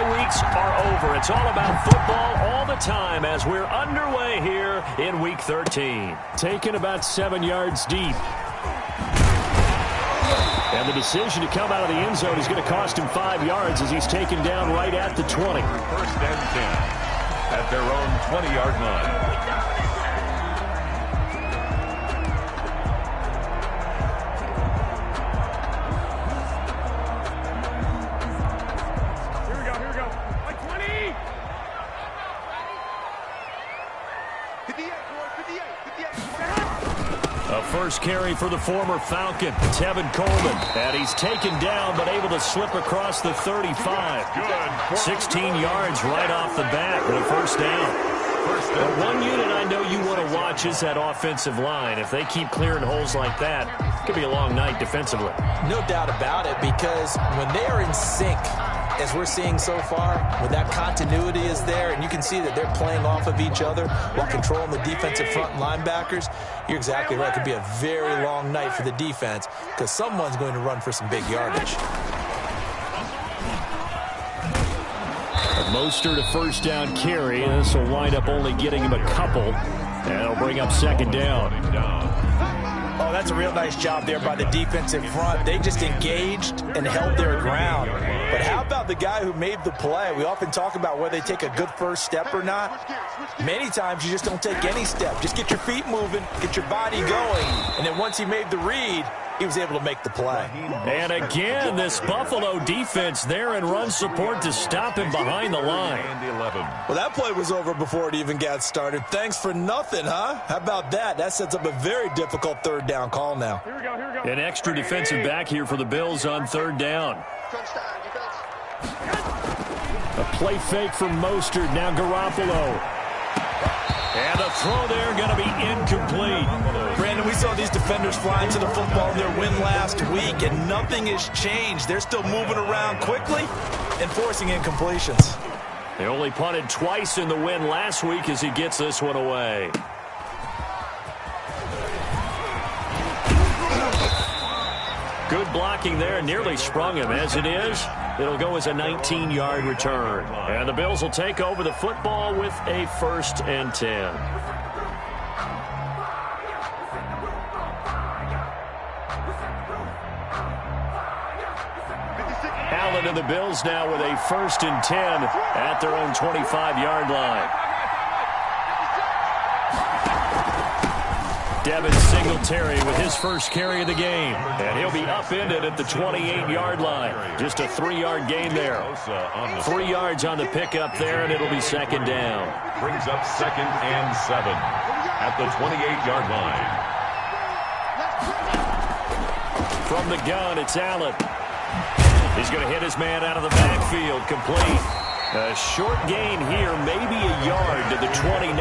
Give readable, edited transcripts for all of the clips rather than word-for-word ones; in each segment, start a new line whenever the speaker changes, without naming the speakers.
bye weeks are over. It's all about football all the time as we're underway here in Week 13. Taken about 7 yards deep. And the decision to come out of the end zone is going to cost him 5 yards as he's taken down right at the 20.
First and 10 at their own 20-yard line.
First carry for the former Falcon, Tevin Coleman. And he's taken down but able to slip across the 35. Good. 16 yards right off the bat with a first down. But one unit I know you want to watch is that offensive line. If they keep clearing holes like that, it could be a long night defensively.
No doubt about it, because when they are in sync, as we're seeing so far, when that continuity is there and you can see that they're playing off of each other while controlling the defensive front linebackers, you're exactly right. It could be a very long night for the defense because someone's going to run for some big yardage.
Mostert a first down carry. This will wind up only getting him a couple. And it'll bring up second down.
Oh, that's a real nice job there by the defensive front. They just engaged and held their ground. But how about the guy who made the play? We often talk about whether they take a good first step or not. Many times you just don't take any step. Just get your feet moving, get your body going. And then once he made the read, he was able to make the play.
And again, this Buffalo defense there in run support to stop him behind the line.
Well, that play was over before it even got started. Thanks for nothing, huh? How about that? That sets up a very difficult third down call now.
Here we go.
An extra defensive back here for the Bills on third down. A play fake from Mostert. Now Garoppolo. And the throw there going to be incomplete.
Brandon, we saw these defenders flying to the football in their win last week, and nothing has changed. They're still moving around quickly and forcing incompletions.
They only punted twice in the win last week as he gets this one away. Good blocking there, nearly sprung him. As it is, it'll go as a 19-yard return. And the Bills will take over the football with a 1st and 10. Allen and the Bills now with a 1st and 10 at their own 25-yard line. Devin Singletary with his first carry of the game. And he'll be upended at the 28-yard line. Just a 3-yard gain there. 3 yards on the pickup there, and it'll be second down.
Brings up 2nd and 7 at the 28-yard line.
From the gun, it's Allen. He's going to hit his man out of the backfield. Complete. A short gain here, maybe a yard to the 29.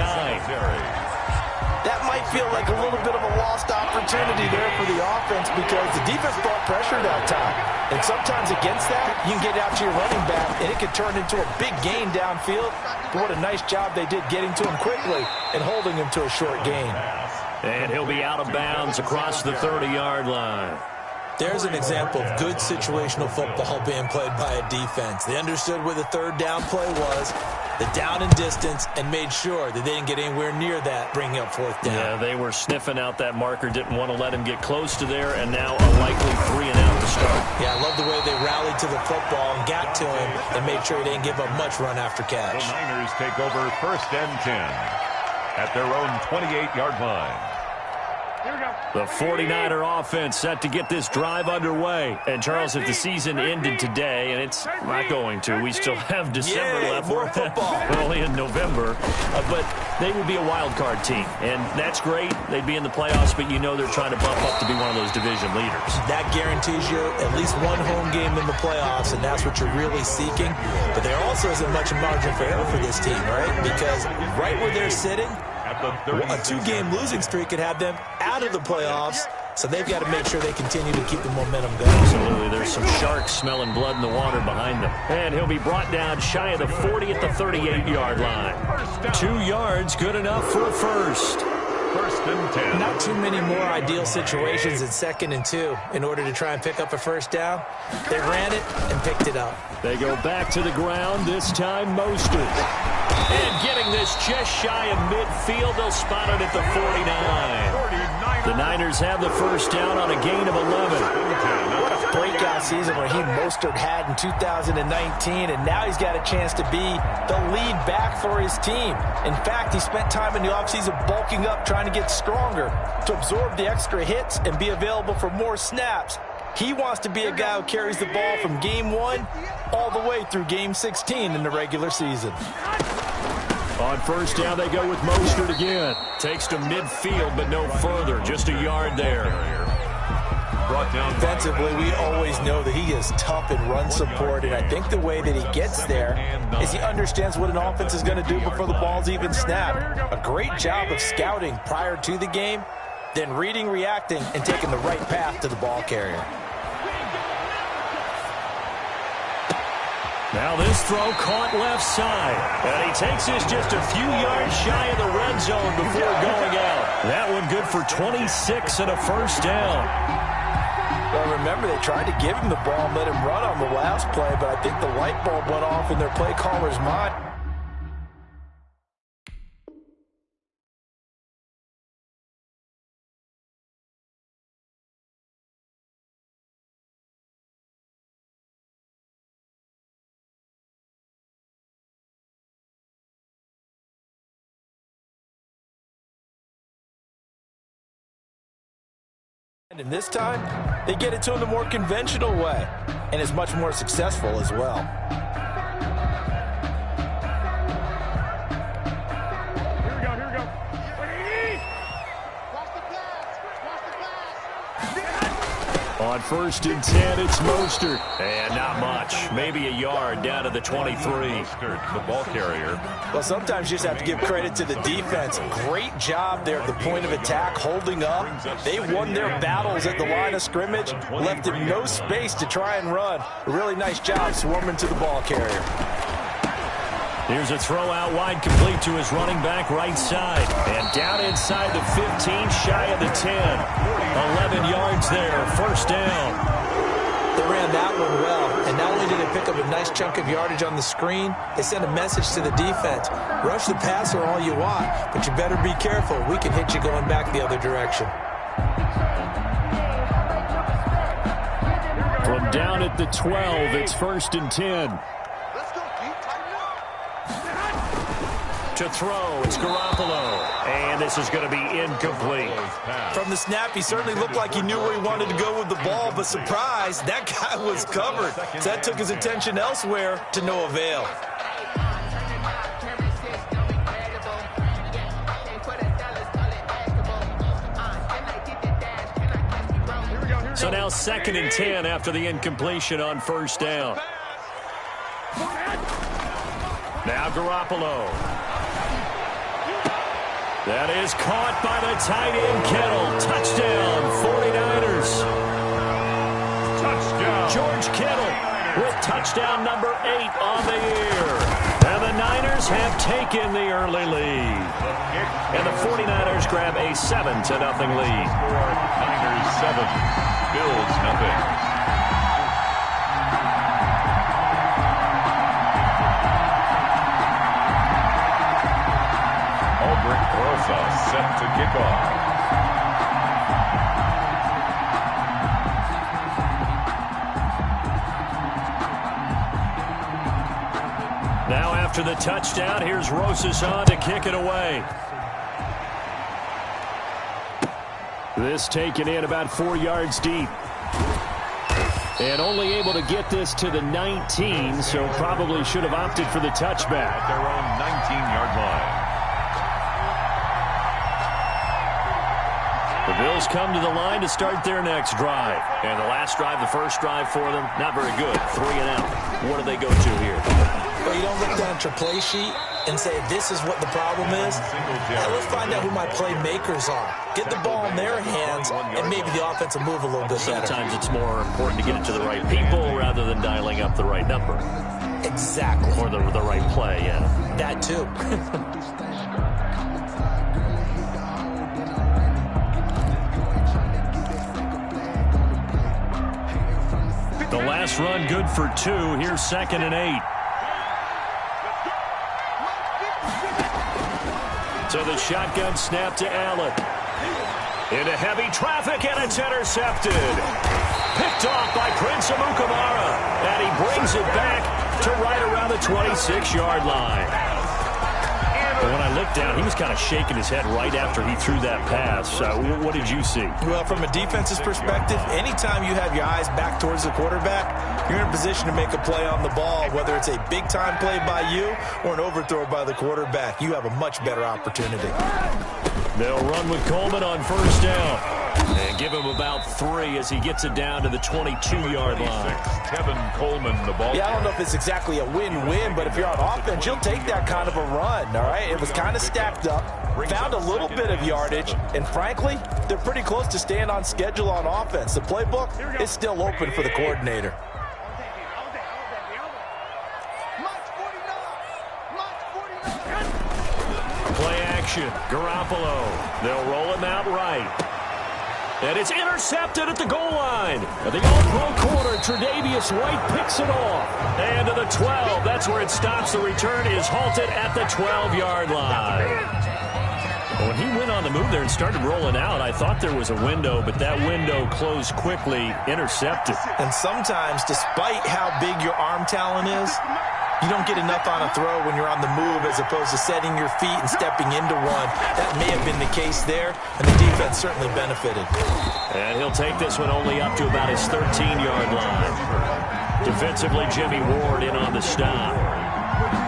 That might feel like a little bit of a lost opportunity there for the offense because the defense brought pressure that time. And sometimes against that, you can get out to your running back, and it could turn into a big gain downfield. But what a nice job they did getting to him quickly and holding him to a short gain.
And he'll be out of bounds across the 30-yard line.
There's an example of good situational football being played by a defense. They understood where the third down play was, the down and distance, and made sure that they didn't get anywhere near that, bringing up 4th down.
Yeah, they were sniffing out that marker, didn't want to let him get close to there, and now a likely 3 and out to start.
Yeah, I love the way they rallied to the football and got to him and made sure he didn't give up much run after catch.
The Niners take over 1st and 10 at their own 28-yard line.
The 49er offense set to get this drive underway. And, Charles, if the season ended today, and it's not going to, we still have December left.
More football.
We're only in November. But they would be a wild card team. And that's great. They'd be in the playoffs, but you know they're trying to bump up to be one of those division leaders.
That guarantees you at least one home game in the playoffs, and that's what you're really seeking. But there also isn't much margin for error for this team, right? Because right where they're sitting, a 2-game losing streak could have them out of the playoffs, so they've got to make sure they continue to keep the momentum going.
Absolutely. There's some sharks smelling blood in the water behind them. And he'll be brought down shy of the 40 at the 38-yard line. 2 yards, good enough for a first.
first and 10.
Not too many more ideal situations in 2nd and 2 in order to try and pick up a first down. They ran it and picked it up.
They go back to the ground, this time Mostert. And getting this just shy of midfield, they'll spot it at the 49. The Niners have the first down on a gain of 11.
What a breakout season Raheem Mostert had in 2019, and now he's got a chance to be the lead back for his team. In fact, he spent time in the offseason bulking up, trying to get stronger, to absorb the extra hits and be available for more snaps. He wants to be a guy who carries the ball from game 1 all the way through game 16 in the regular season.
On first down, they go with Mostert again. Takes to midfield, but no further. Just a yard there.
Brought down
defensively, we always know that he is tough in run support, and I think the way that he gets there is he understands what an offense is going to do before the ball's even snapped. A great job of scouting prior to the game, then reading, reacting, and taking the right path to the ball carrier.
Now this throw caught left side. And he takes this just a few yards shy of the red zone before going out. That one good for 26 and a first down.
Well, remember, they tried to give him the ball and let him run on the last play, but I think the light bulb went off in their play caller's mind. And this time, they get it to him the more conventional way, and is much more successful as well.
Here we go.
On first and 10, it's Mostert. And not much. Maybe a yard down to the 23.
Mostert, the ball carrier.
Well, sometimes you just have to give credit to the defense. Great job there at the point of attack, holding up. They won their battles at the line of scrimmage, left him no space to try and run. A really nice job swarming to the ball carrier.
Here's a throw out wide, complete to his running back right side. And down inside the 15, shy of the 10. 11 yards there, first down.
They ran that one well, and not only did they pick up a nice chunk of yardage on the screen, they sent a message to the defense. Rush the passer all you want, but you better be careful. We can hit you going back the other direction.
From down at the 12, it's first and 10. To throw, it's Garoppolo. And this is going to be incomplete.
From the snap, he certainly looked like he knew where he wanted to go with the ball, but surprise, that guy was covered. So that took his attention elsewhere to no avail.
So now second and 10 after the incompletion on first down. Now Garoppolo. That is caught by the tight end, Kittle. Touchdown, 49ers.
Touchdown.
George Kittle with touchdown number 8 on the year. And the Niners have taken the early lead. And the 49ers grab a 7-0 lead.
Niners 7, Bills nothing. Set to kick off.
Now after the touchdown, here's Rosas on to kick it away. This taken in about 4 yards deep. And only able to get this to the 19, so probably should have opted for the touchback.
At their own 19-yard line.
The Bills come to the line to start their next drive. And the last drive, the first drive for them, not very good. 3 and out. What do they go to here?
Well, you don't look down at your play sheet and say, this is what the problem is. Now let's find out who my playmakers are. Get the ball in their hands, and maybe the offense will move a little bit better.
Sometimes it's more important to get it to the right people rather than dialing up the right number.
Exactly.
Or the right play, yeah.
That too.
The last run good for 2. Here's 2nd and 8. So the shotgun snap to Allen. Into heavy traffic, and it's intercepted. Picked off by Prince Amukamara. And he brings it back to right around the 26-yard line. But when I looked down, he was kind of shaking his head right after he threw that pass. What did you see?
Well, from a defense's perspective, anytime you have your eyes back towards the quarterback, you're in a position to make a play on the ball, whether it's a big-time play by you or an overthrow by the quarterback. You have a much better opportunity.
They'll run with Coleman on 1st down. And give him about 3 as he gets it down to the 22-yard line.
Tevin Coleman, the ball.
Yeah, I don't know if it's exactly a win-win, but if you're on offense, you'll take that kind of a run, all right? It was kind of stacked up, found a little bit of yardage, and frankly, they're pretty close to staying on schedule on offense. The playbook is still open for the coordinator.
Play action. Garoppolo. They'll roll him out right. And it's intercepted at the goal line. The all-pro corner, Tre'Davious White, picks it off. And to the 12. That's where it stops. The return is halted at the 12-yard line. When he went on the move there and started rolling out, I thought there was a window, but that window closed quickly, intercepted.
And sometimes, despite how big your arm talent is, you don't get enough on a throw when you're on the move as opposed to setting your feet and stepping into one. That may have been the case there, and the defense certainly benefited.
And he'll take this one only up to about his 13-yard line. Defensively, Jimmy Ward in on the stop.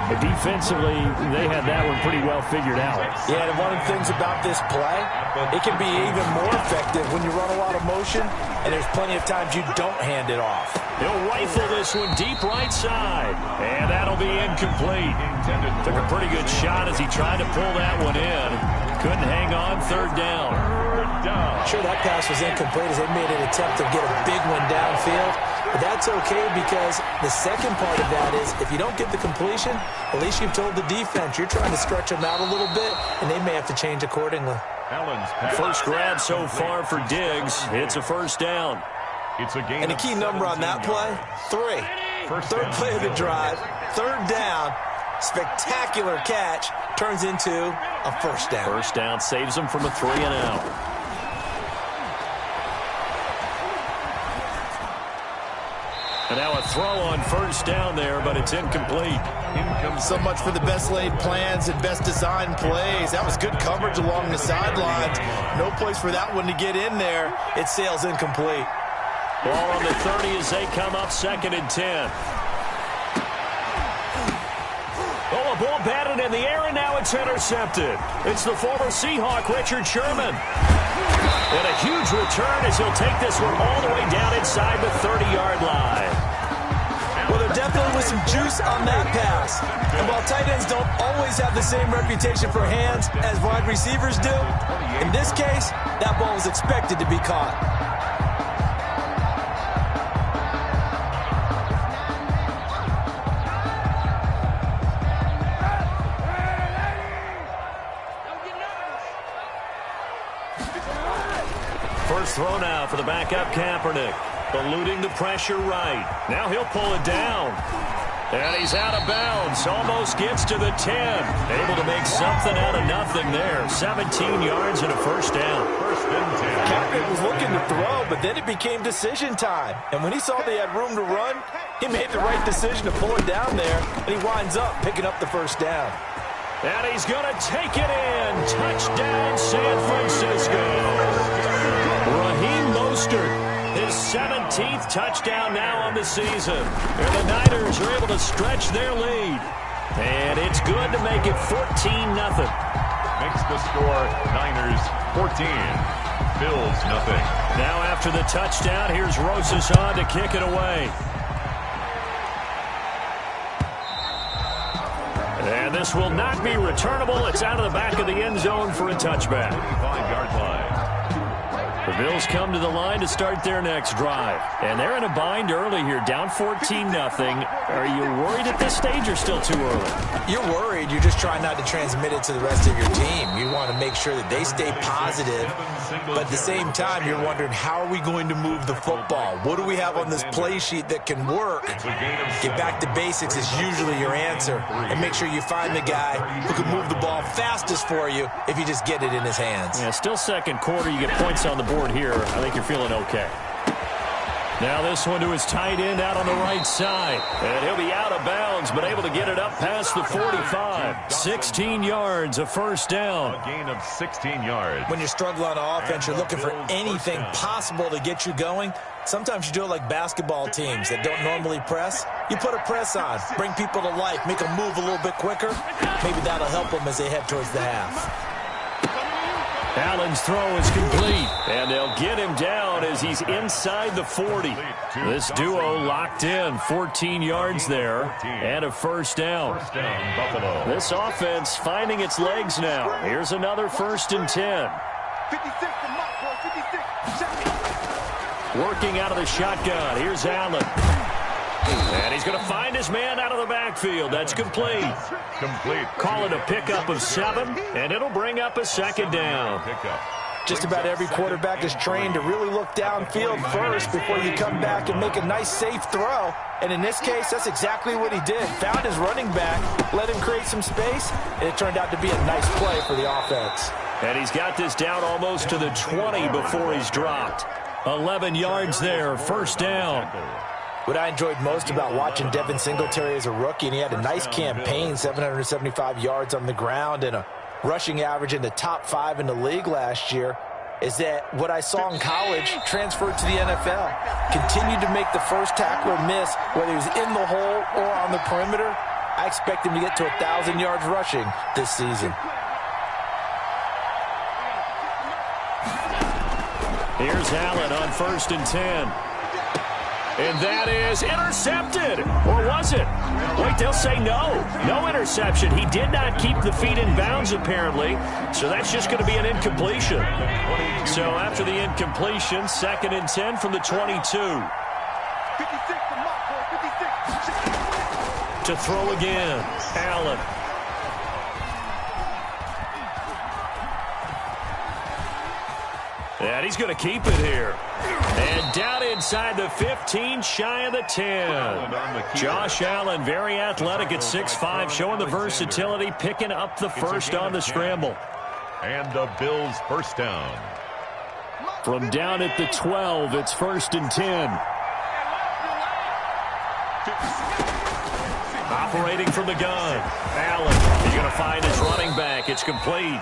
But defensively, they had that one pretty well figured out.
Yeah, and one of the things about this play, it can be even more effective when you run a lot of motion, and there's plenty of times you don't hand it off.
He'll rifle this one deep right side, and that'll be incomplete. Took a pretty good shot as he tried to pull that one in. Couldn't hang on. 3rd down.
Sure, that pass was incomplete as they made an attempt to get a big one downfield. But that's okay because the second part of that is if you don't get the completion, at least you've told the defense you're trying to stretch them out a little bit, and they may have to change accordingly.
First grab so far for Diggs. It's a 1st down.
It's a gain.
And the key number on that play, 3. Third play of the drive, 3rd down, spectacular catch, turns into a 1st down.
1st down saves him from a 3-and-out. And now a throw on 1st down there, but it's incomplete.
So much for the best laid plans and best designed plays. That was good coverage along the sidelines. No place for that one to get in there. It sails incomplete.
Ball on the 30 as they come up 2nd and 10. Oh, a ball batted in the air, and now it's intercepted. It's the former Seahawk, Richard Sherman. And a huge return as he'll take this one all the way down inside the 30-yard line.
Well, there definitely was some juice on that pass. And while tight ends don't always have the same reputation for hands as wide receivers do, in this case, that ball was expected to be caught.
First throw now for the backup Kaepernick. Eluding the pressure right. Now he'll pull it down. And he's out of bounds. Almost gets to the 10. Able to make something out of nothing there. 17 yards and a 1st down.
1st and 10.
Kaepernick was looking to throw, but then it became decision time. And when he saw they had room to run, he made the right decision to pull it down there, and he winds up picking up the 1st down.
And he's going to take it in. Touchdown, San Francisco. Raheem Mostert. His 17th touchdown now on the season. And the Niners are able to stretch their lead. And it's good to make it 14-0.
Makes the score Niners 14. Bills nothing.
Now after the touchdown, here's Rosas on to kick it away. And this will not be returnable. It's out of the back of the end zone for a touchback.
5-yard line.
The Bills come to the line to start their next drive. And they're in a bind early here, down 14-0. Are you worried at this stage or still too early?
You're worried. You're just trying not to transmit it to the rest of your team. You want to make sure that they stay positive. But at the same time, you're wondering, how are we going to move the football? What do we have on this play sheet that can work? Get back to basics is usually your answer. And make sure you find the guy who can move the ball fastest for you if you just get it in his hands.
Yeah, still second quarter. You get points on the board here. I think you're feeling okay. Now this one to his tight end out on the right side. And he'll be out of bounds, but able to get it up past the 45. 16 yards, a first down.
A gain of 16 yards.
When you're struggling on offense, you're looking for anything possible to get you going. Sometimes you do it like basketball teams that don't normally press. You put a press on, bring people to life, make them move a little bit quicker. Maybe that'll help them as they head towards the half.
Allen's throw is complete, and they'll get him down as he's inside the 40. This duo locked in, 14 yards there, and a first down.
First down, Buffalo.
This offense finding its legs now. Here's another 1st and 10.
56 to Mark, 56.
Working out of the shotgun. Here's Allen. And he's going to find his man out of the backfield. That's complete. Call it a pickup of 7, and it'll bring up a second down.
Just about every quarterback is trained to really look downfield first before you come back and make a nice, safe throw. And in this case, that's exactly what he did. Found his running back, let him create some space, and it turned out to be a nice play for the offense.
And he's got this down almost to the 20 before he's dropped. 11 yards there, first down.
What I enjoyed most about watching Devin Singletary as a rookie, and he had a nice campaign, 775 yards on the ground and a rushing average in the top 5 in the league last year, is that what I saw in college transferred to the NFL. Continued to make the first tackler miss, whether he was in the hole or on the perimeter. I expect him to get to 1,000 yards rushing this season.
Here's Allen on 1st and 10. And that is intercepted. Or was it? Wait, they'll say no. No interception. He did not keep the feet in bounds, apparently. So that's just going to be an incompletion. So after the incompletion, 2nd and 10 from the 22.
56 to Mark, 56.
To throw again, Allen. And he's going to keep it here. And down inside the 15, shy of the 10. Josh Allen, very athletic at 6'5", showing the versatility, picking up the first on the scramble.
And the Bills' first down.
From down at the 12, it's 1st and 10. Operating from the gun. Allen, he's going to find his running back. It's complete.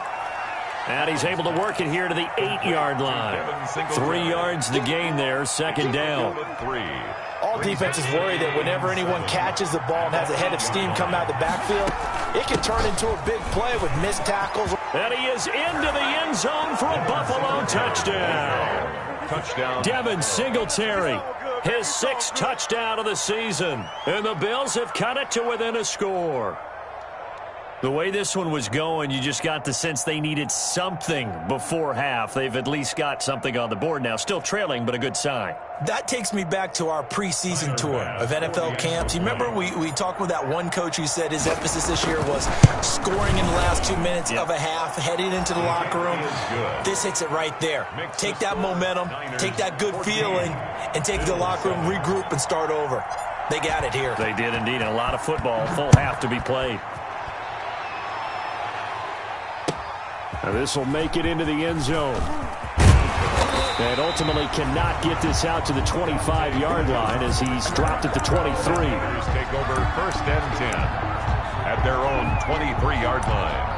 And he's able to work it here to the 8-yard line. 3 yards the gain there, second down.
All defenses worry that whenever anyone catches the ball and has a head of steam coming out of the backfield, it can turn into a big play with missed tackles.
And he is into the end zone for a Buffalo touchdown. Devin Singletary, his 6th touchdown of the season. And the Bills have cut it to within a score. The way this one was going, you just got the sense they needed something before half. They've at least got something on the board now. Still trailing, but a good sign.
That takes me back to our preseason tour of NFL camps. You remember we talked with that one coach who said his emphasis this year was scoring in the last 2 minutes of a half, heading into the locker room. This hits it right there. Take that momentum, take that good feeling, and take the locker room, regroup, and start over. They got it here.
They did indeed. A lot of football, full half to be played. Now this will make it into the end zone. And ultimately cannot get this out to the 25-yard line as he's dropped at the 23.
Take over 1st and 10 at their own 23-yard line.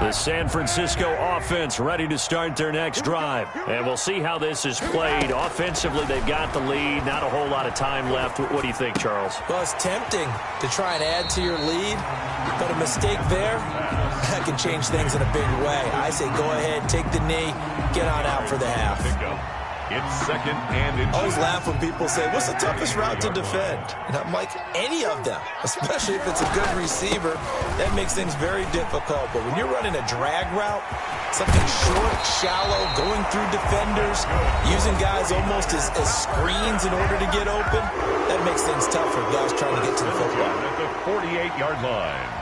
The San Francisco offense ready to start their next drive. And we'll see how this is played. Offensively, they've got the lead. Not a whole lot of time left. What do you think, Charles?
Well, it's tempting to try and add to your lead, but a mistake there, that can change things in a big way. I say go ahead, take the knee, get on out for the half.
It's second and
I always laugh when people say, what's the toughest route to defend? And I'm like, any of them, especially if it's a good receiver. That makes things very difficult. But when you're running a drag route, something short, shallow, going through defenders, using guys almost as screens in order to get open, that makes things tough for guys trying to get to the football.
at the 48-yard line.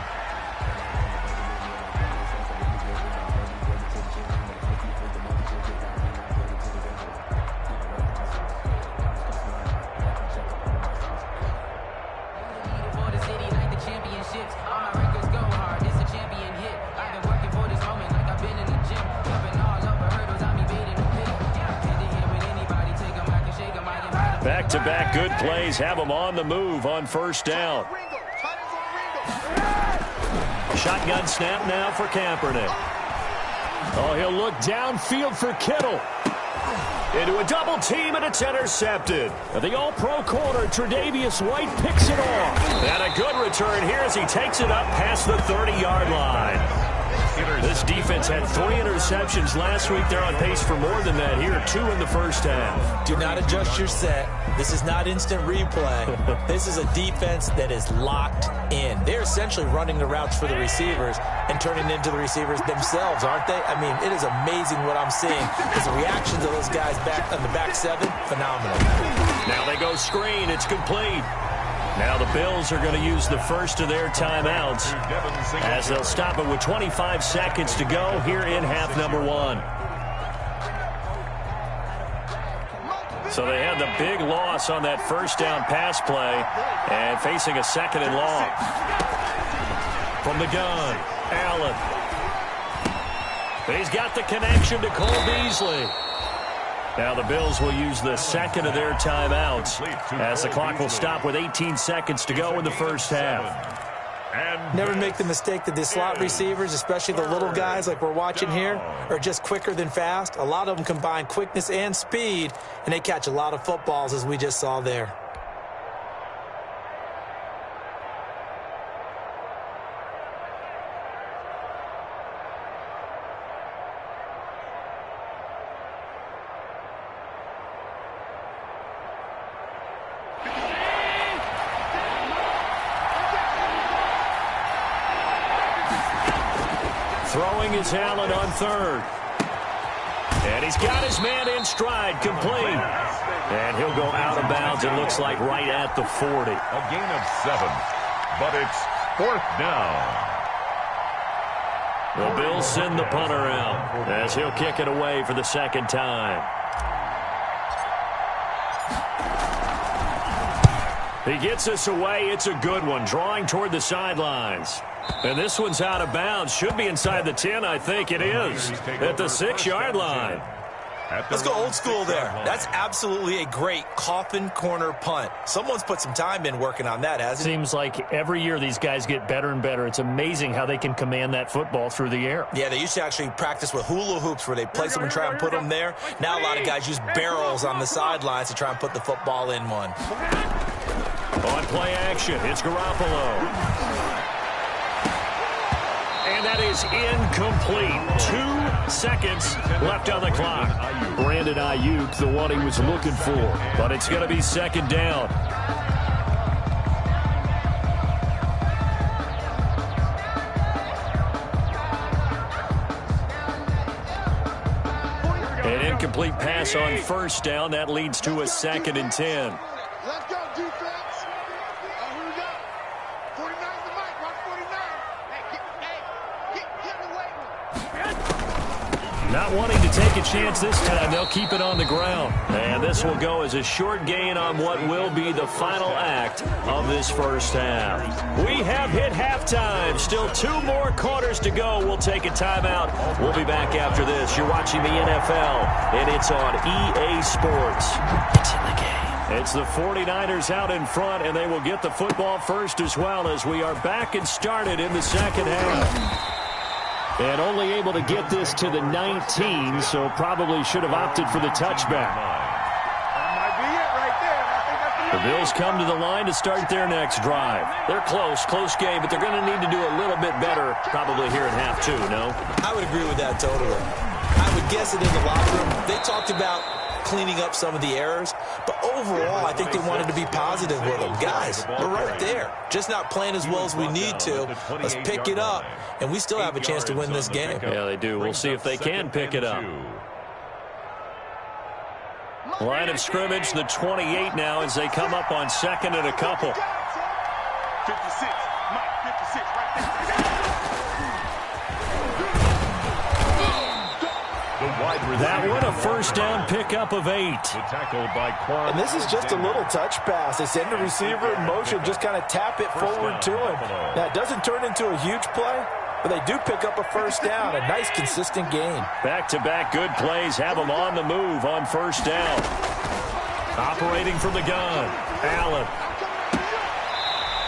Back-to-back good plays have them on the move on first down. Shotgun snap now for Kaepernick. Oh, he'll look downfield for Kittle. Into a double team, and it's intercepted. The all-pro corner, Tre'Davious White, picks it off. And a good return here as he takes it up past the 30-yard line. This defense had 3 interceptions last week. They're on pace for more than that here, 2 in the first half.
Do not adjust your set. This is not instant replay. This is a defense that is locked in. They're essentially running the routes for the receivers and turning into the receivers themselves, aren't they? I mean, it is amazing what I'm seeing. Because the reactions of those guys back on the back 7, phenomenal.
Now they go screen. It's complete. Now the Bills are going to use the first of their timeouts as they'll stop it with 25 seconds to go here in half number 1. So they had the big loss on that first down pass play and facing a second and long. From the gun, Allen. He's got the connection to Cole Beasley. Now the Bills will use the second of their timeouts as the clock will stop with 18 seconds to go in the first half.
Never make the mistake that the slot receivers, especially the little guys like we're watching here, are just quicker than fast. A lot of them combine quickness and speed, and they catch a lot of footballs, as we just saw there.
Throwing is Allen on third. And he's got his man in stride, complete. And he'll go out of bounds, it looks like right at the 40.
A gain of 7, but it's 4th down.
The Bills send the punter out as he'll kick it away for the second time. He gets us away. It's a good one, drawing toward the sidelines. And this one's out of bounds. Should be inside the 10, I think it is. At the 6-yard line.
Let's go old school there. That's absolutely a great coffin corner punt. Someone's put some time in working on that, hasn't it?
Seems like every year these guys get better and better. It's amazing how they can command that football through the air.
Yeah, they used to actually practice with hula hoops where they place them and try and put them there. Now a lot of guys use barrels on the sidelines to try and put the football in one.
On play action, it's Garoppolo. And that is incomplete. 2 seconds left on the clock. Brandon Ayuk, the one he was looking for. But it's going to be second down. An incomplete pass on first down. That leads to a 2nd and 10.
Let's go, defense. Who we got? 49's the mic. Rock 49. Get away with it.
Not wanting to take a chance this time, they'll keep it on the ground. And this will go as a short gain on what will be the final act of this first half. We have hit halftime. Still 2 more quarters to go. We'll take a timeout. We'll be back after this. You're watching the NFL, and it's on EA Sports. It's in the game. It's the 49ers out in front, and they will get the football first as well as we are back and started in the second half. And only able to get this to the 19, so probably should have opted for the touchback.
That might be it right there. I think that's
The Bills come to the line to start their next drive. They're close game, but they're going to need to do a little bit better probably here in half 2, no?
I would agree with that totally. I would guess it in the locker room. They talked about cleaning up some of the errors. But overall, I think they wanted to be positive with them. Guys, we're right there. Just not playing as well as we need to. Let's pick it up, and we still have a chance to win this game.
Yeah, they do. We'll see if they can pick it up. Line of scrimmage, the 28 now as they come up on second and a couple.
56. Mike, 56 right there.
That one a first down pickup of 8.
Tackled by Quan.
And this is just a little touch pass. They send the receiver in motion, just kind of tap it forward to him. Now, it doesn't turn into a huge play, but they do pick up a first down. A nice, consistent gain.
Back-to-back good plays have them on the move on first down. Operating from the gun, Allen.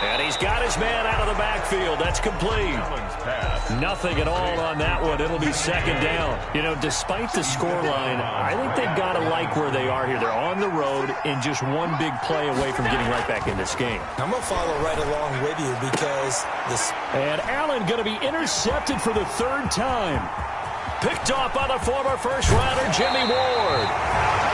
And he's got his man out of the backfield. That's complete. Nothing at all on that one. It'll be second down. You know, despite the scoreline, I think they've got to like where they are here. They're on the road and just one big play away from getting right back in this game.
I'm going to follow right along with you because this...
And Allen going to be intercepted for the third time. Picked off by the former first-rounder, Jimmy Ward.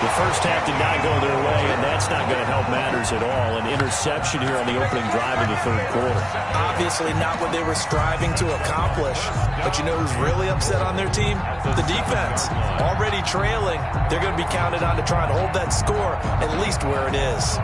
The first half did not go their way, and that's not going to help matters at all. An interception here on the opening drive of the third quarter.
Obviously not what they were striving to accomplish. But you know who's really upset on their team? The defense. Already trailing, they're going to be counted on to try and hold that score at least where it is.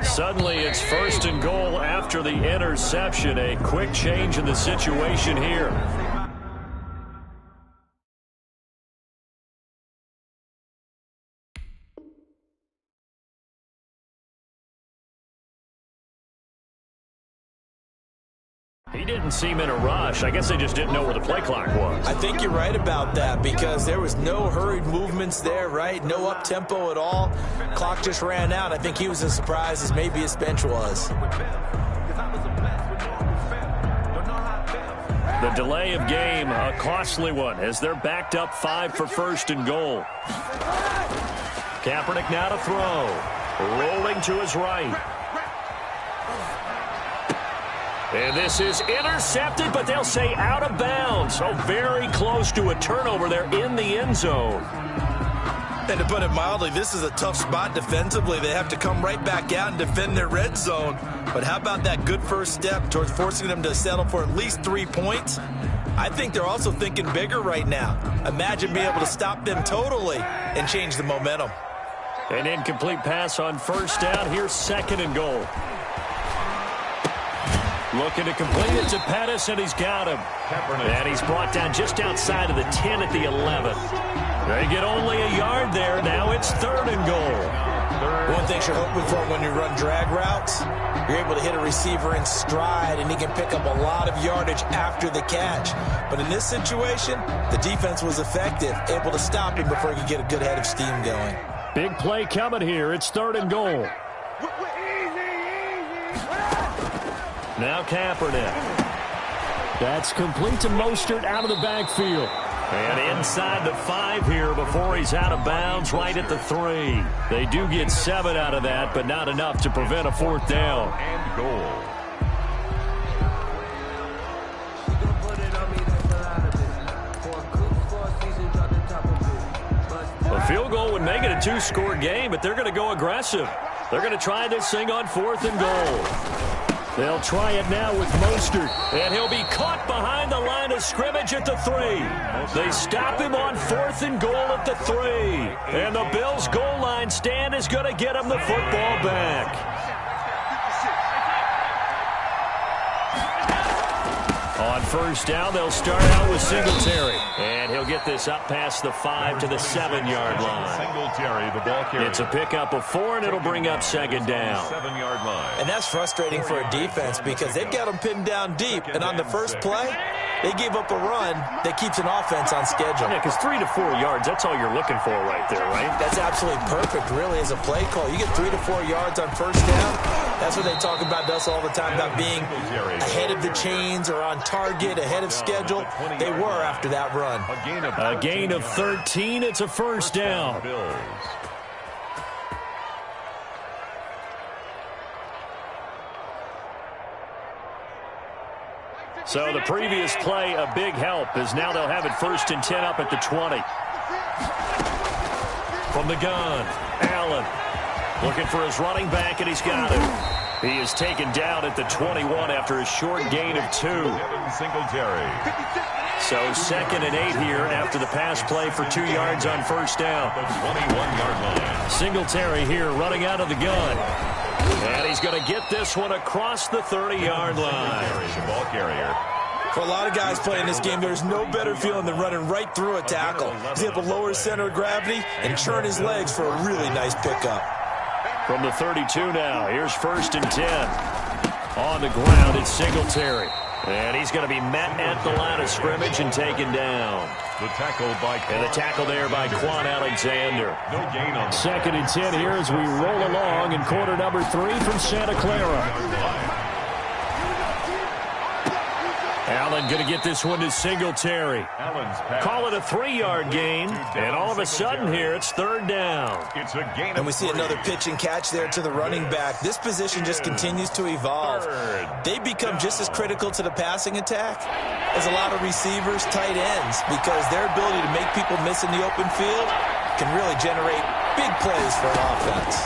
Suddenly it's first and goal after the interception. A quick change in the situation here. He didn't seem in a rush. I guess they just didn't know where the play clock was.
I think you're right about that because there was no hurried movements there, right? No up-tempo at all. Clock just ran out. I think he was as surprised as maybe his bench was.
The delay of game, a costly one, as they're backed up 5 for first and goal. Kaepernick now to throw. Rolling to his right. And this is intercepted, but they'll say out of bounds. So very close to a turnover there in the end zone.
And to put it mildly, this is a tough spot defensively. They have to come right back out and defend their red zone. But how about that good first step towards forcing them to settle for at least 3 points? I think they're also thinking bigger right now. Imagine being able to stop them totally and change the momentum.
An incomplete pass on first down. Here's second and goal. Looking to complete it to Pettis, and he's got him. And he's brought down just outside of the 10 at the 11. They get only a yard there. Now it's third and goal.
One thing you're hoping for when you run drag routes, you're able to hit a receiver in stride, and he can pick up a lot of yardage after the catch. But in this situation, the defense was effective, able to stop him before he could get a good head of steam going.
Big play coming here. It's third and goal. Now Kaepernick. That's complete to Mostert out of the backfield. And inside the 5 here before he's out of bounds right at the 3. They do get 7 out of that, but not enough to prevent a fourth down.
And goal.
A field goal would make it a 2-score game, but they're going to go aggressive. They're going to try this thing on 4th and goal. They'll try it now with Mostert, and he'll be caught behind the line of scrimmage at the 3. They stop him on 4th and goal at the 3. And the Bills' goal line stand is going to get him the football back. On first down, they'll start out with Singletary. And he'll get this up past the 5 to the 7-yard line.
Singletary, the ball carrier.
It's a pickup of 4, and it'll bring up second down.
7-yard line.
And that's frustrating for a defense because they've got them pinned down deep. And on the first play, They gave up a run that keeps an offense on schedule.
Yeah, because 3 to 4 yards, that's all you're looking for right there, right?
That's absolutely perfect, really, as a play call. You get 3 to 4 yards on first down. That's what they talk about us all the time, about being ahead of the chains or on target, ahead of schedule. They were after that run.
A gain of 13. It's a first down. So the previous play, a big help, as now they'll have it 1st and 10 up at the 20. From the gun, Allen looking for his running back, and he's got him. He is taken down at the 21 after a short gain of 2. So 2nd and 8 here after the pass play for 2 yards on first down.
21-yard line.
Singletary here running out of the gun. And he's going to get this one across the 30-yard line.
The ball carrier.
For a lot of guys playing this game, there's no better feeling than running right through a tackle. He's able to lower his center of gravity and churn his legs for a really nice pickup.
From the 32 now, here's 1st and 10. On the ground, it's Singletary. And he's going to be met at the line of scrimmage and taken down.
The tackle by
And the tackle there by Quan Alexander.
No gain on
2nd and 10 here as we roll along in quarter number 3 from Santa Clara. Allen going to get this one to Singletary. Call it a 3-yard gain. And all of a sudden here, it's 3rd down.
It's a gain of
And we see another pitch and catch there to the running back. This position just continues to evolve. They become just as critical to the passing attack as a lot of receivers, tight ends, because their ability to make people miss in the open field can really generate big plays for an offense.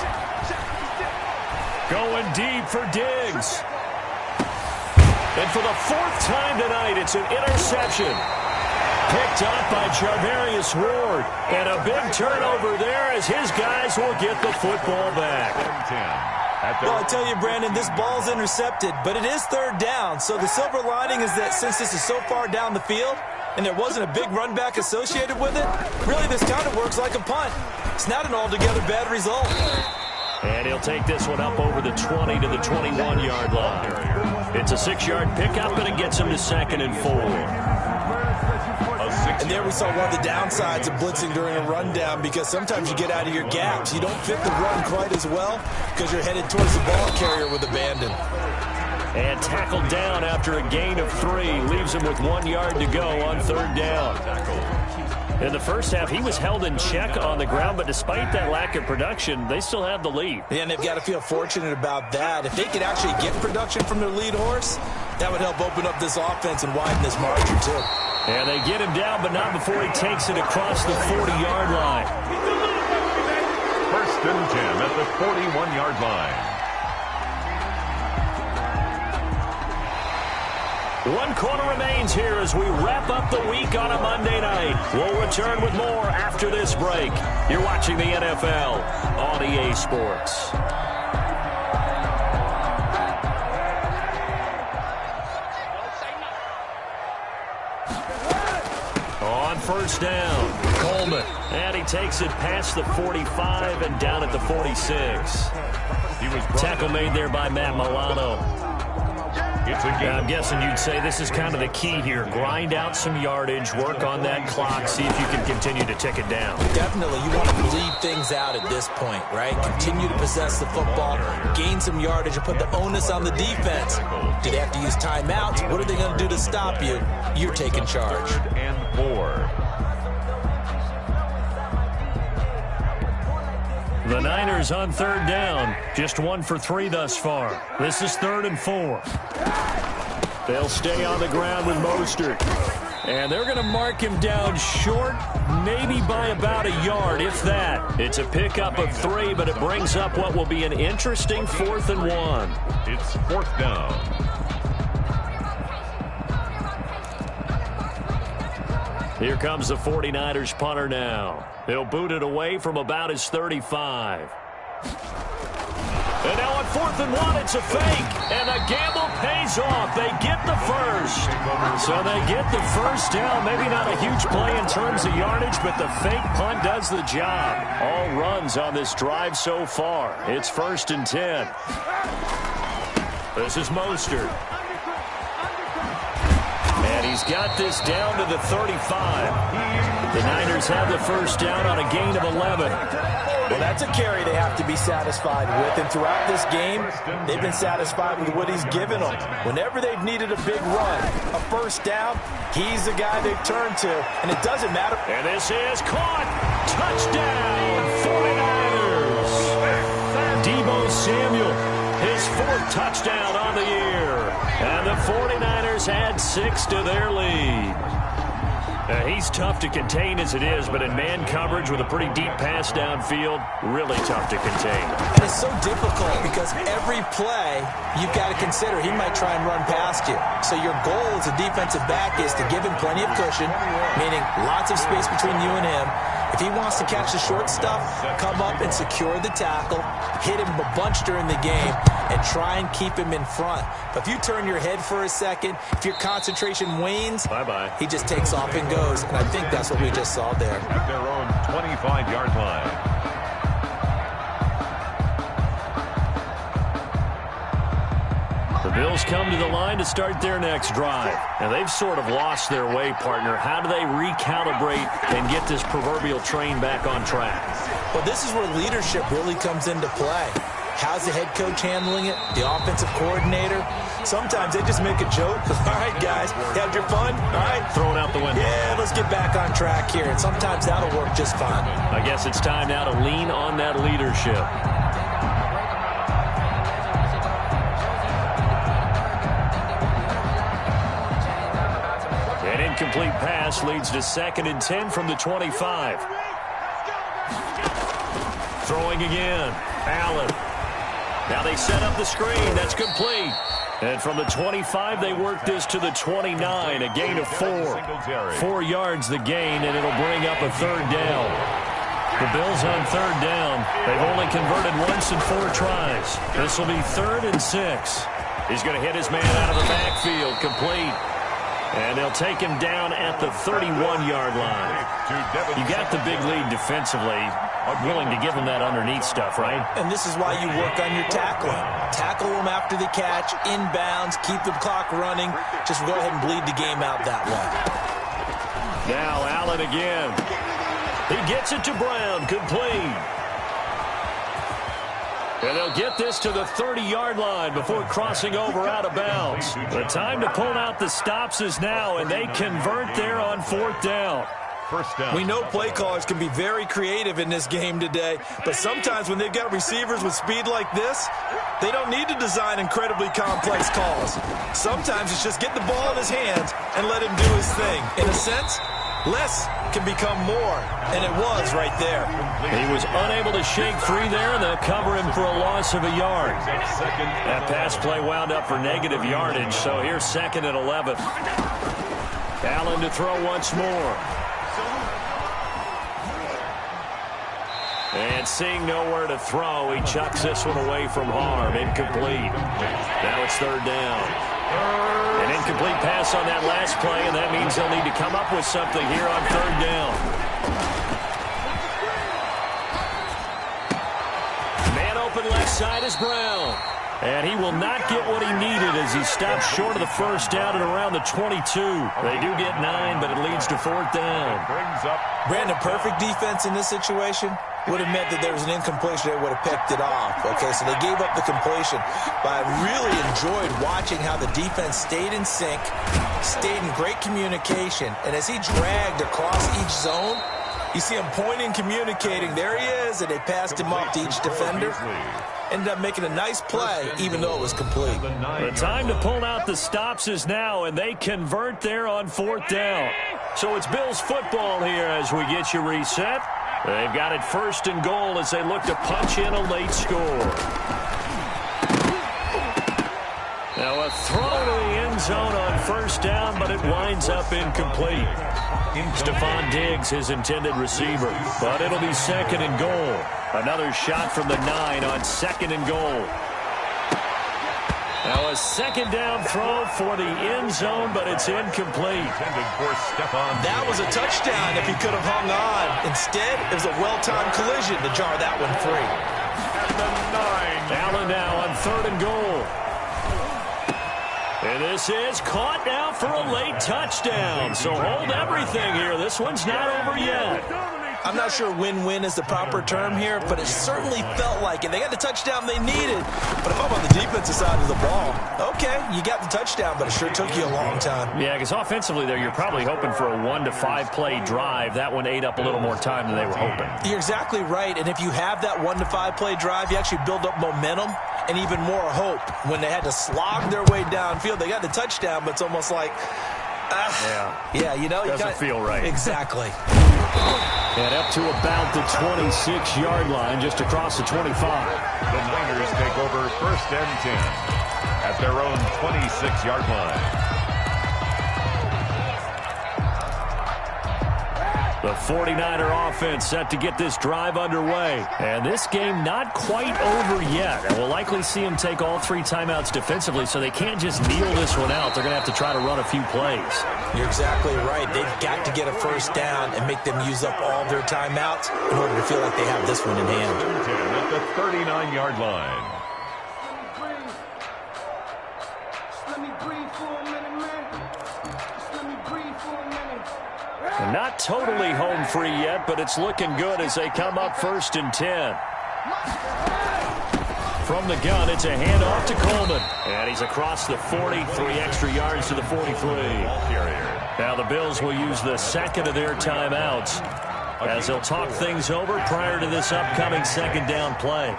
Going deep for Diggs. And for the 4th time tonight, it's an interception. Picked up by Charvarius Ward. And a big turnover there as his guys will get the football back.
Well, I tell you, Brandon, this ball's intercepted, but it is 3rd down. So the silver lining is that since this is so far down the field and there wasn't a big run back associated with it, really this kind of works like a punt. It's not an altogether bad result.
And he'll take this one up over the 20 to the 21-yard line. It's a 6-yard pickup, and it gets him to 2nd and 4.
And there we saw one of the downsides of blitzing during a rundown, because sometimes you get out of your gaps. You don't fit the run quite as well because you're headed towards the ball carrier with abandon.
And tackled down after a gain of 3. Leaves him with 1 yard to go on 3rd down. In the first half, he was held in check on the ground, but despite that lack of production, they still have the lead.
And they've got to feel fortunate about that. If they could actually get production from their lead horse, that would help open up this offense and widen this margin, too.
And they get him down, but not before he takes it across the 40-yard line.
1st and 10 at the 41-yard line.
1 quarter remains here as we wrap up the week on a Monday night. We'll return with more after this break. You're watching the NFL on EA Sports. On 1st down, Coleman. And he takes it past the 45 and down at the 46. Tackle made there by Matt Milano. I'm guessing you'd say this is kind of the key here. Grind out some yardage, work on that clock, see if you can continue to tick it down.
Definitely, you want to bleed things out at this point, right? Continue to possess the football, gain some yardage, and put the onus on the defense. Do they have to use timeouts? What are they going to do to stop you? You're taking charge.
3rd and 4.
The Niners on 3rd down. Just 1 for 3 thus far. This is 3rd and 4. They'll stay on the ground with Mostert. And they're going to mark him down short, maybe by about a yard, if that. It's a pickup of 3, but it brings up what will be an interesting 4th and 1.
It's 4th down.
Here comes the 49ers punter now. He'll boot it away from about his 35. And now on 4th and 1, it's a fake. And the gamble pays off. They get the first. So they get the first down. Maybe not a huge play in terms of yardage, but the fake punt does the job. All runs on this drive so far. It's 1st and 10. This is Mostert. And he's got this down to the 35. The Niners have the first down on a gain of 11.
Well, that's a carry they have to be satisfied with. And throughout this game, they've been satisfied with what he's given them. Whenever they've needed a big run, a first down, he's the guy they've turned to. And it doesn't matter.
And this is caught. Touchdown, 49ers. Deebo Samuel, his 4th touchdown on the year. And the 49ers add 6 to their lead. He's tough to contain as it is, but in man coverage with a pretty deep pass downfield, really tough to contain.
And it's so difficult because every play you've got to consider he might try and run past you. So your goal as a defensive back is to give him plenty of cushion, meaning lots of space between you and him. If he wants to catch the short stuff, come up and secure the tackle, hit him a bunch during the game, and try and keep him in front. But if you turn your head for a second, if your concentration wanes,
bye-bye.
He just takes off and goes. And I think that's what we just saw there.
At their own 25-yard line.
The Bills come to the line to start their next drive. Now, they've sort of lost their way, partner. How do they recalibrate and get this proverbial train back on track?
Well, this is where leadership really comes into play. How's the head coach handling it? The offensive coordinator? Sometimes they just make a joke. All right, guys, you had your fun? All right.
Throw it out the window.
Yeah, let's get back on track here. And sometimes that'll work just fine.
I guess it's time now to lean on that leadership. An incomplete pass leads to 2nd and 10 from the 25. Throwing again. Allen. Now they set up the screen. That's complete. And from the 25, they work this to the 29, a gain of 4. 4 yards the gain, and it'll bring up a 3rd down. The Bills on 3rd down. They've only converted once in 4 tries. This will be 3rd and 6. He's going to hit his man out of the backfield. Complete. And they'll take him down at the 31-yard line. You got the big lead defensively. Willing to give him that underneath stuff, right?
And this is why you work on your tackling. Tackle them after the catch, inbounds, keep the clock running. Just go ahead and bleed the game out that way.
Now Allen again. He gets it to Brown. Complete. And they'll get this to the 30-yard line before crossing over out of bounds. The time to pull out the stops is now, and they convert there on 4th down.
First down.
We know play callers can be very creative in this game today, but sometimes when they've got receivers with speed like this, they don't need to design incredibly complex calls. Sometimes it's just get the ball in his hands and let him do his thing. In a sense, less can become more, and it was right there.
He was unable to shake free there, and they'll cover him for a loss of a yard. That pass play wound up for negative yardage, so here's 2nd and 11. Allen to throw once more. And seeing nowhere to throw, he chucks this one away from harm. Incomplete. Now it's 3rd down. An incomplete pass on that last play, and that means they'll need to come up with something here on 3rd down. Man open left side is Brown. And he will not get what he needed as he stops short of the first down at around the 22. They do get 9, but it leads to 4th down.
Brandon, perfect defense in this situation would have meant that there was an incompletion. They would have picked it off. Okay, so they gave up the completion. But I really enjoyed watching how the defense stayed in sync, stayed in great communication. And as he dragged across each zone, you see him pointing, communicating. There he is, and they passed him up to each defender. Ended up making a nice play, even though it was complete.
The time to pull out the stops is now, and they convert there on 4th down. So it's Bills football here as we get you reset. They've got it 1st and goal as they look to punch in a late score. Now a throw to the end zone on 1st down, but it winds up incomplete. Stephon Diggs, his intended receiver, but it'll be 2nd and goal. Another shot from the 9 on 2nd and goal. Now a 2nd down throw for the end zone, but it's incomplete.
That was a touchdown if he could have hung on. Instead, it was a well-timed collision to jar that one free.
Allen now on 3rd and goal. And this is caught now for a late touchdown. So hold everything here. This one's not over yet.
I'm not sure win-win is the proper term here, but it certainly felt like it. They got the touchdown they needed. But if I'm on the defensive side of the ball, okay, you got the touchdown, but it sure took you a long time.
Yeah, because offensively there, you're probably hoping for a 1 to 5 play drive. That one ate up a little more time than they were hoping.
You're exactly right. And if you have that 1 to 5 play drive, you actually build up momentum and even more hope. When they had to slog their way downfield, they got the touchdown, but it's almost like, yeah, you know,
doesn't feel right.
Exactly.
And up to about the 26-yard line, just across the 25.
The Niners take over 1st and 10 at their own 26-yard line.
The 49er offense set to get this drive underway. And this game not quite over yet. And we'll likely see them take all 3 timeouts defensively, so they can't just kneel this one out. They're going to have to try to run a few plays.
You're exactly right. They've got to get a first down and make them use up all their timeouts in order to feel like they have this one in hand.
At the 39-yard line.
Not totally home free yet, but it's looking good as they come up 1st and 10. From the gun, it's a handoff to Coleman. And he's across the 40, 3 extra yards to the 43. Now the Bills will use the second of their timeouts as they'll talk things over prior to this upcoming 2nd down play.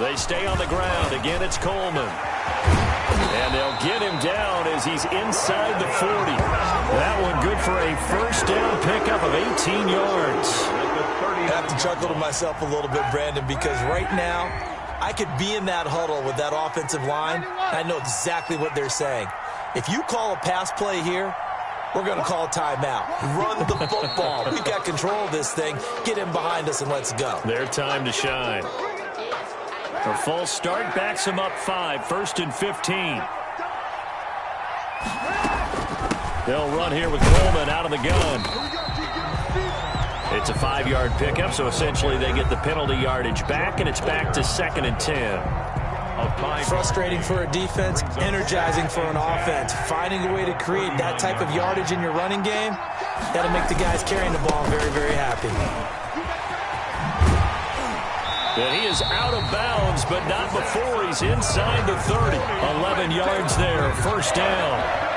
They stay on the ground. Again, it's Coleman. And they'll get him down as he's inside the 40. That one good for a first down pickup of 18 yards.
I have to chuckle to myself a little bit, Brandon, because right now I could be in that huddle with that offensive line. I know exactly what they're saying. If you call a pass play here, we're going to call timeout. Run the football. We've got control of this thing. Get him behind us and let's go.
Their time to shine. A false start backs him up 5, 1st and 15. They'll run here with Coleman out of the gun. It's a 5-yard pickup, so essentially they get the penalty yardage back, and it's back to 2nd and 10.
Frustrating for a defense, energizing for an offense. Finding a way to create that type of yardage in your running game, that'll make the guys carrying the ball very, very happy.
And he is out of bounds, but not before he's inside the 30. 11 yards there, first down.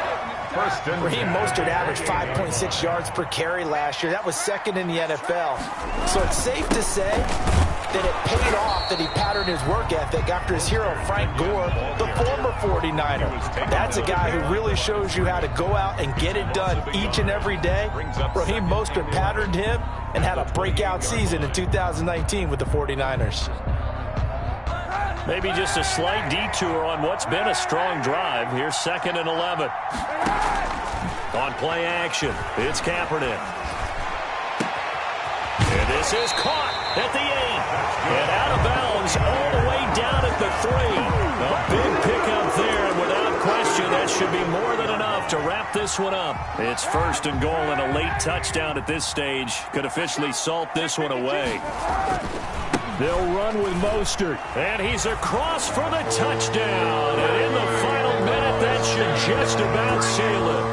Raheem Mostert averaged 5.6 yards per carry last year. That was 2nd in the NFL. So it's safe to say that it paid off that he patterned his work ethic after his hero, Frank Gore, the former 49er. That's a guy who really shows you how to go out and get it done each and every day. Raheem Mostert patterned him and had a breakout season in 2019 with the 49ers.
Maybe just a slight detour on what's been a strong drive. Here's 2nd and 11. On play action, it's Kaepernick. And this is caught at the 8. And out of bounds all the way down at the 3. A big pickup there, and without question, that should be more than enough to wrap this one up. It's 1st and goal, and a late touchdown at this stage could officially salt this one away. They'll run with Mostert. And he's across for the touchdown. And in the final minute, that should just about seal it.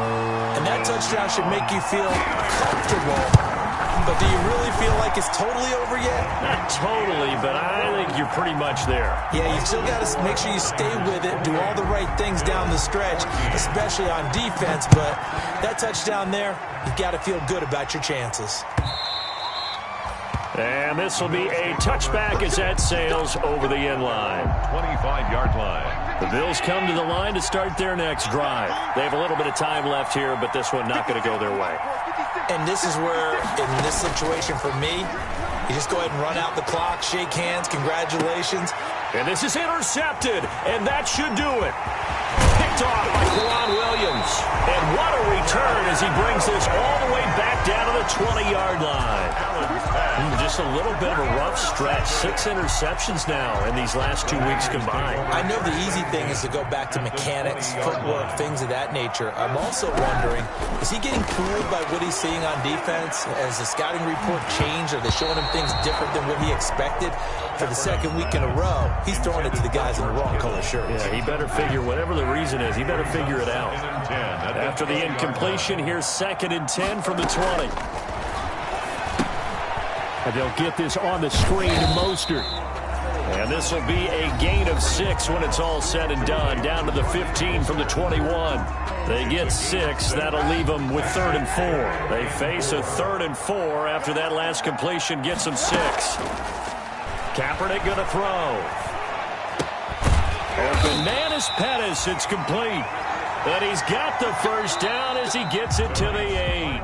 And that touchdown should make you feel comfortable. But do you really feel like it's totally over yet?
Not totally, but I think you're pretty much there.
Yeah, you've still got to make sure you stay with it, do all the right things down the stretch, especially on defense. But that touchdown there, you've got to feel good about your chances.
And this will be a touchback as that sails over the end line.
25-yard line.
The Bills come to the line to start their next drive. They have a little bit of time left here, but this one not going to go their way.
And this is where, in this situation for me, you just go ahead and run out the clock, shake hands, congratulations.
And this is intercepted, and that should do it. Picked off by Kwan Williams. And what a return as he brings this all the way back down to the 20-yard line. Just a little bit of a rough stretch. 6 interceptions now in these last 2 weeks combined.
I know the easy thing is to go back to mechanics, footwork, things of that nature. I'm also wondering, is he getting fooled by what he's seeing on defense? Has the scouting report changed? Are they showing him things different than what he expected? For the second week in a row, he's throwing it to the guys in the wrong color shirts.
Yeah, he better figure, whatever the reason is, he better figure it out. After the incompletion, here's 2nd and 10 from the 20.
And they'll get this on the screen to Mostert.
And this will be a gain of 6 when it's all said and done. Down to the 15 from the 21. They get 6. That'll leave them with 3rd and 4. They face a 3rd and 4 after that last completion gets them 6. Kaepernick going to throw. Bananas Pettis, it's complete. And he's got the first down as he gets it to the 8.